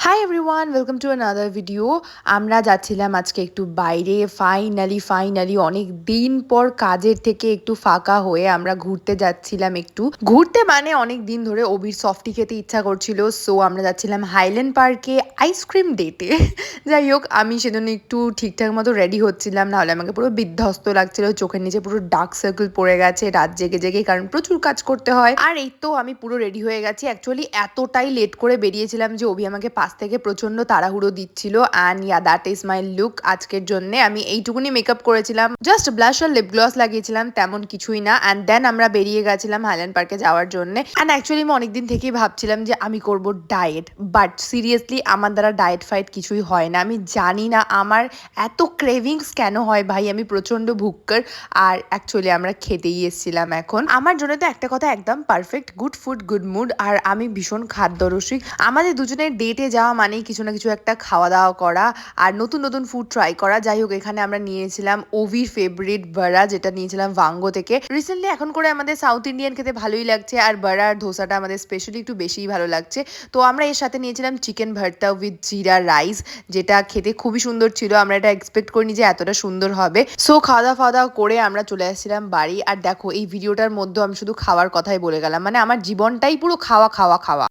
Hi everyone, welcome to another video. আমরা যাচ্ছিলাম আজকে একটু বাইরে। ফাইনালি অনেক দিন পর কাজের থেকে একটু ফাঁকা হয়ে আমরা ঘুরতে যাচ্ছিলাম। একটু ঘুরতে মানে অনেক দিন ধরে অবির সফটি খেতে ইচ্ছা করছিল, সো আমরা যাচ্ছিলাম হাইল্যান্ড পার্কে আইসক্রিম ডেটে। যাই হোক, আমি সেজন্য একটু ঠিকঠাক মতো রেডি হচ্ছিলাম, নাহলে আমাকে পুরো বিধ্বস্ত লাগছিল। চোখের নিচে পুরো ডার্ক সার্কেল পড়ে গেছে রাত জেগে জেগে, কারণ প্রচুর কাজ করতে হয়। আর এই তো আমি পুরো রেডি হয়ে গেছি। অ্যাকচুয়ালি এতটাই লেট করে বেরিয়েছিলাম যে অভি আমাকে পাশ থেকে প্রচন্ড তাড়াহুড়ো দিচ্ছিল। And yeah, that is my look আজকের জন্য। আমি এইটুকুনি মেকআপ করেছিলাম, জাস্ট ব্লাশ আর লিপ গ্লস লাগিয়েছিলাম, তেমন কিছুই না। অ্যান্ড দেন আমরা বেরিয়ে গেছিলাম হাইল্যান্ড পার্কে যাওয়ার জন্য। অ্যান্ড অ্যাকচুয়ালি আমি অনেকদিন থেকেই ভাবছিলাম যে আমি করব ডায়েট, বাট সিরিয়াসলি আমার দ্বারা ডায়েট ফাইট কিছুই হয় না। আমি জানি না আমার এত ক্রেভিংস কেন হয় ভাই, আমি প্রচন্ড ভুক্কর। আর অ্যাকচুয়ালি আমরা খেতেই এসেছিলাম এখন। আমার জন্য তো একটা কথা একদম perfect, good food good mood. আর আমি ভীষণ খাদ্যরসিক। আমাদের দুজনের ডেটে যাওয়া মানেই কিছু না কিছু একটা খাওয়া দাওয়া করা আর নতুন নতুন ফুড ট্রাই করা। যাই হোক, এখানে আমরা নিয়েছিলাম ওভির ফেভারিট বড়া, যেটা নিয়েছিলাম ভাঙ্গো থেকে। রিসেন্টলি এখন করে আমাদের সাউথ ইন্ডিয়ান খেতে ভালোই লাগছে, আর বড়া আর ধোসাটা আমাদের স্পেশালি একটু বেশিই ভালো লাগছে। তো আমরা এর সাথে নিয়েছিলাম চিকেন ভর্তা উইথ জিরা রাইস, যেটা খেতে খুবই সুন্দর ছিল। আমরা এটা এক্সপেক্ট করিনি যে এতটা সুন্দর হবে। সো খাওয়া দাওয়া করে আমরা চলে আসছিলাম বাড়ি। আর দেখো, এই ভিডিওটার মধ্যে আমি শুধু খাওয়ার কথাই বলে গেলাম, মানে আমার জীবনটাই পুরো খাওয়া খাওয়া খাওয়া।